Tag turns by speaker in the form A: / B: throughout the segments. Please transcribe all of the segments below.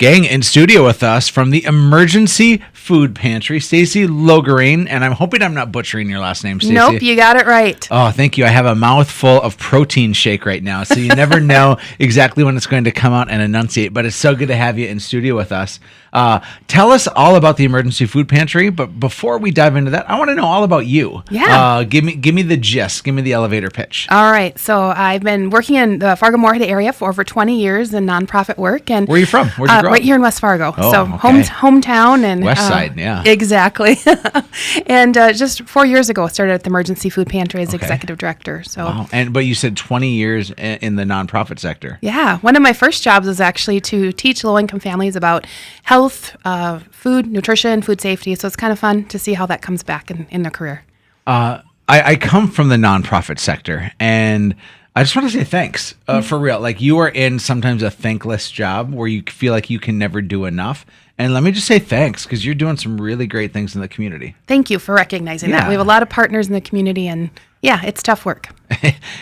A: Gang, in studio with us from the Emergency Food Pantry, Stacie Loegering, and I'm hoping I'm not butchering your last name, Stacie.
B: Nope, you got it right.
A: Oh, thank you. I have a mouthful of protein shake right now, so you never know exactly when it's going to come out and enunciate, but it's so good to have you in studio with us. Tell us all about the Emergency Food Pantry, but before we dive into that, I want to know all about you.
B: Yeah.
A: Give me the gist. Give me the elevator pitch.
B: All right, so I've been working in the Fargo-Moorhead area for over 20 years in nonprofit work. And
A: where are you from? Where'd you grow up?
B: Right here in West Fargo.
A: Oh,
B: so
A: okay.
B: Hometown. And
A: West Side, yeah.
B: Exactly. And just 4 years ago, I started at the Emergency Food Pantry as executive director. So,
A: wow. But you said 20 years in the nonprofit sector.
B: Yeah. One of my first jobs was actually to teach low-income families about health, food, nutrition, food safety. So it's kind of fun to see how that comes back in their career.
A: I come from the nonprofit sector, and I just want to say thanks for real. Like, you are in sometimes a thankless job where you feel like you can never do enough. And let me just say thanks, because you're doing some really great things in the community.
B: Thank you for recognizing that. We have a lot of partners in the community, and yeah, it's tough work.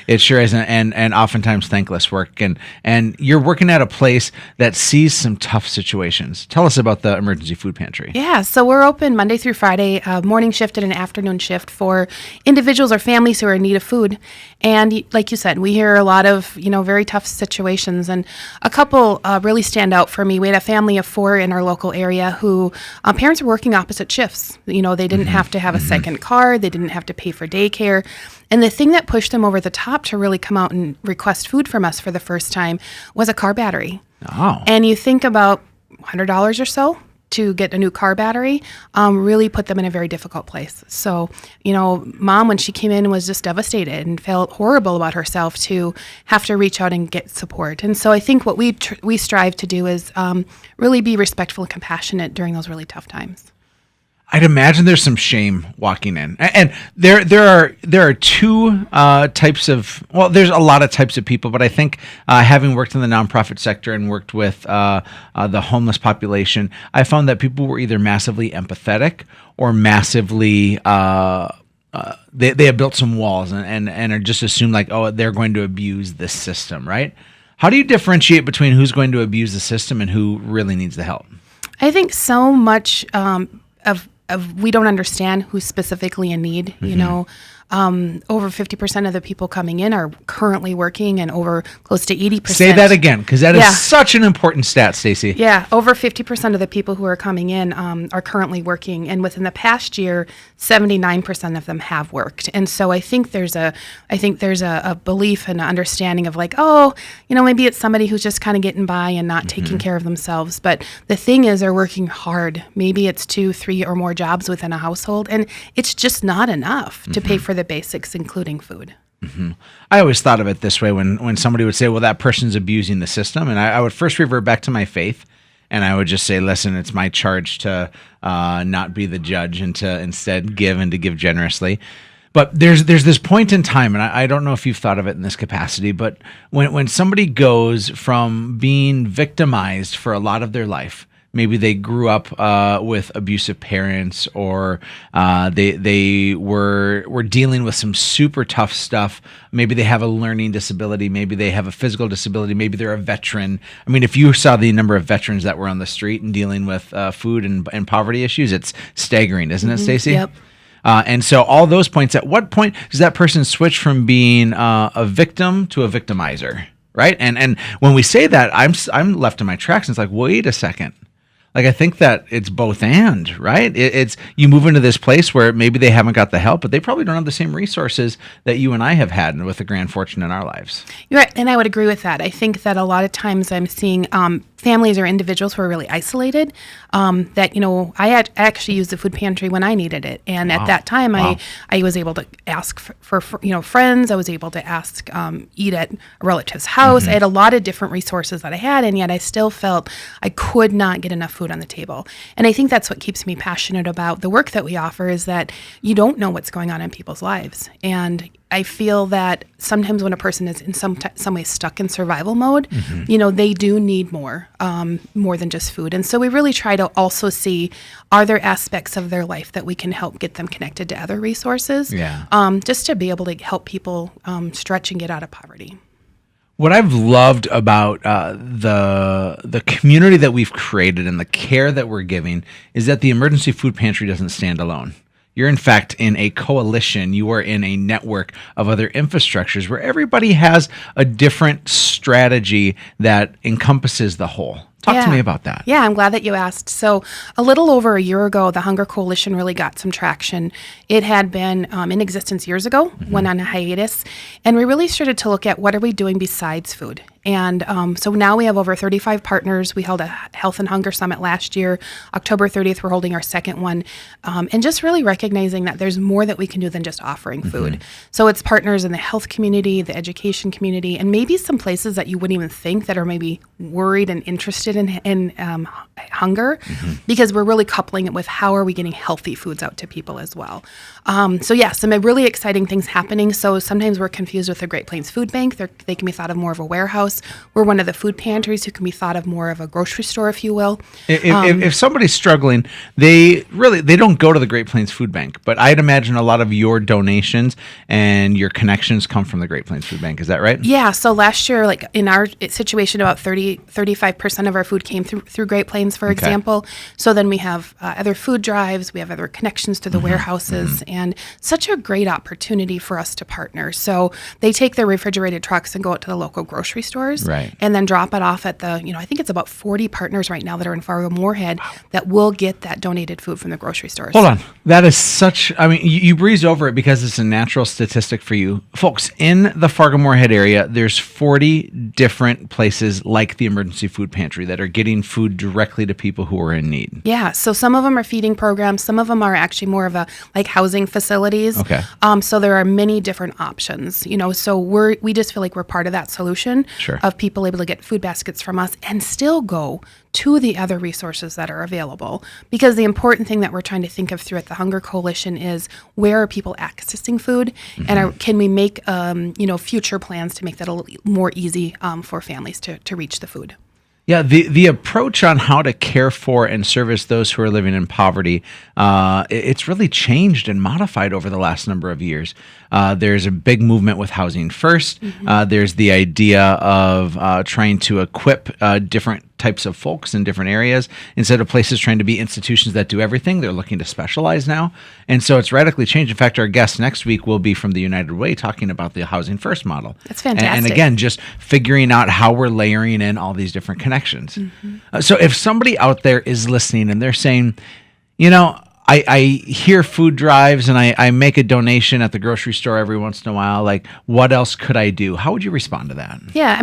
A: It sure is, and oftentimes thankless work. And you're working at a place that sees some tough situations. Tell us about the Emergency Food Pantry.
B: Yeah, so we're open Monday through Friday, morning shift and an afternoon shift for individuals or families who are in need of food. And like you said, we hear a lot of, very tough situations. And a couple really stand out for me. We had a family of 4 in our local area who parents were working opposite shifts. They didn't have to have a second car. They didn't have to pay for daycare. And the thing that pushed them over the top to really come out and request food from us for the first time was a car battery.
A: Oh.
B: And you think about $100 or so to get a new car battery, really put them in a very difficult place. So, Mom, when she came in, was just devastated and felt horrible about herself to have to reach out and get support. And so I think what we strive to do is really be respectful and compassionate during those really tough times.
A: I'd imagine there's some shame walking in, and there are two types of. Well, there's a lot of types of people, but I think having worked in the nonprofit sector and worked with the homeless population, I found that people were either massively empathetic or massively they have built some walls and are just assumed like, oh, they're going to abuse this system, right? How do you differentiate between who's going to abuse the system and who really needs the help?
B: I think so much of we don't understand who's specifically in need. Over 50% of the people coming in are currently working, and over close to 80%.
A: Say that again, because that is such an important stat, Stacie.
B: Yeah, over 50% of the people who are coming in are currently working, and within the past year, 79% of them have worked. And so I think there's a belief and understanding of like, maybe it's somebody who's just kind of getting by and not taking care of themselves. But the thing is, they're working hard. Maybe it's 2, 3, or more jobs within a household, and it's just not enough to pay for the basics, including food.
A: I always thought of it this way when somebody would say, well, that person's abusing the system. And I would first revert back to my faith. And I would just say, listen, it's my charge to not be the judge and to instead give and to give generously. But there's this point in time, and I don't know if you've thought of it in this capacity, but when somebody goes from being victimized for a lot of their life, maybe they grew up with abusive parents, or they were dealing with some super tough stuff. Maybe they have a learning disability. Maybe they have a physical disability. Maybe they're a veteran. I mean, if you saw the number of veterans that were on the street and dealing with food and poverty issues, it's staggering, isn't it, Stacie?
B: Yep.
A: And so all those points, at what point does that person switch from being a victim to a victimizer, right? And when we say that, I'm left in my tracks, and it's like, wait a second. Like, I think that it's both and, right? It's you move into this place where maybe they haven't got the help, but they probably don't have the same resources that you and I have had with the grand fortune in our lives.
B: You're right, and I would agree with that. I think that a lot of times I'm seeing families or individuals who are really isolated, that, I actually used the food pantry when I needed it. And at that time, I was able to ask for friends. I was able to ask, eat at a relative's house. I had a lot of different resources that I had, and yet I still felt I could not get enough food on the table. And I think that's what keeps me passionate about the work that we offer, is that you don't know what's going on in people's lives. And I feel that sometimes when a person is in some way stuck in survival mode, they do need more than just food. And so we really try to also see, are there aspects of their life that we can help get them connected to other resources, just to be able to help people stretch and get out of poverty.
A: What I've loved about the community that we've created and the care that we're giving is that the emergency food pantry doesn't stand alone. You're in fact in a coalition. You are in a network of other infrastructures where everybody has a different strategy that encompasses the whole. Talk to me about that.
B: Yeah, I'm glad that you asked. So a little over a year ago, the Hunger Coalition really got some traction. It had been in existence years ago, went on a hiatus, and we really started to look at what are we doing besides food. And so now we have over 35 partners. We held a Health and Hunger Summit last year. October 30th, we're holding our second one. And just really recognizing that there's more that we can do than just offering food. So it's partners in the health community, the education community, and maybe some places that you wouldn't even think that are maybe worried and interested in hunger, because we're really coupling it with how are we getting healthy foods out to people as well. So yeah, some really exciting things happening. So sometimes we're confused with the Great Plains Food Bank. They can be thought of more of a warehouse. We're one of the food pantries who can be thought of more of a grocery store, if you will.
A: If somebody's struggling, they don't go to the Great Plains Food Bank, but I'd imagine a lot of your donations and your connections come from the Great Plains Food Bank. Is that right?
B: Yeah. So last year, like in our situation, about 35% of our food came through Great Plains, for example. So then we have other food drives, we have other connections to the warehouses, and such a great opportunity for us to partner. So they take their refrigerated trucks and go out to the local grocery stores, and then drop it off at the, I think it's about 40 partners right now that are in Fargo-Moorhead that will get that donated food from the grocery stores.
A: Hold on. That is such, you breeze over it because it's a natural statistic for you. Folks, in the Fargo-Moorhead area, there's 40 different places like the emergency food pantry that are getting food directly to people who are in need.
B: Yeah. So some of them are feeding programs. Some of them are actually more of a like housing facilities.
A: Okay.
B: So there are many different options, so we just feel like we're part of that solution of people able to get food baskets from us and still go to the other resources that are available. Because the important thing that we're trying to think of through at the Hunger Coalition is where are people accessing food, and can we make future plans to make that a little more easy for families to reach the food.
A: Yeah, the approach on how to care for and service those who are living in poverty, it's really changed and modified over the last number of years. There's a big movement with Housing First. There's the idea of trying to equip different types of folks in different areas. Instead of places trying to be institutions that do everything, they're looking to specialize now. And so it's radically changed. In fact, our guest next week will be from the United Way talking about the Housing First model.
B: That's fantastic.
A: And again, just figuring out how we're layering in all these different connections. So if somebody out there is listening and they're saying, I hear food drives and I make a donation at the grocery store every once in a while. Like, what else could I do? How would you respond to that?
B: Yeah,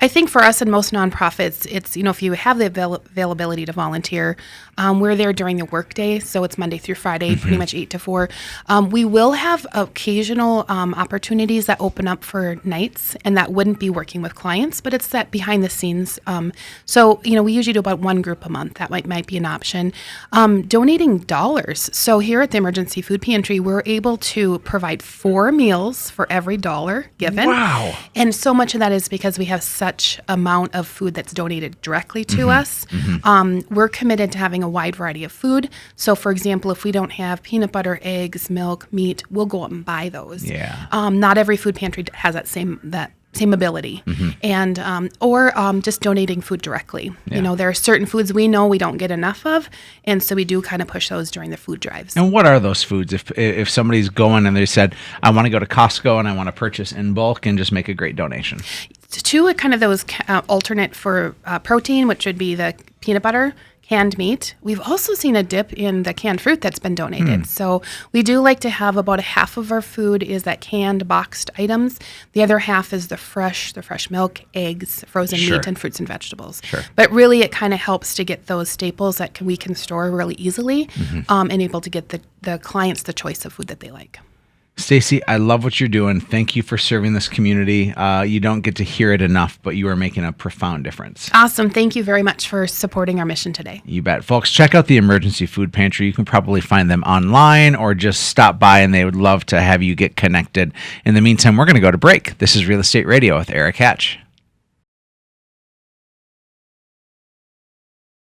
B: I think for us and most nonprofits, it's, if you have the availability to volunteer, we're there during the workday. So it's Monday through Friday, pretty much 8 to 4. We will have occasional opportunities that open up for nights, and that wouldn't be working with clients, but it's that behind the scenes. So, we usually do about one group a month. That might be an option. Donating dollars. So here at the Emergency Food Pantry, we're able to provide 4 meals for every dollar given.
A: Wow.
B: And so much of that is because we have such amount of food that's donated directly to us. We're committed to having a wide variety of food. So for example, if we don't have peanut butter, eggs, milk, meat, we'll go out and buy those.
A: Yeah.
B: Not every food pantry has that same ability, and or just donating food directly.
A: Yeah.
B: There are certain foods we know we don't get enough of, and so we do kind of push those during the food drives.
A: And what are those foods? If somebody's going and they said, I want to go to Costco and I want to purchase in bulk and just make a great donation.
B: Two kind of those alternate for protein, which would be the peanut butter, canned meat. We've also seen a dip in the canned fruit that's been donated. So we do like to have about a half of our food is that canned boxed items. The other half is the fresh milk, eggs, frozen meat, and fruits and vegetables. But really it kind of helps to get those staples that we can store really easily and able to get the clients the choice of food that they like.
A: Stacie, I love what you're doing. Thank you for serving this community. You don't get to hear it enough, but you are making a profound difference.
B: Awesome. Thank you very much for supporting our mission today.
A: You bet. Folks, check out the Emergency Food Pantry. You can probably find them online or just stop by, and they would love to have you get connected. In the meantime, we're going to go to break. This is Real Estate Radio with Erik Hatch.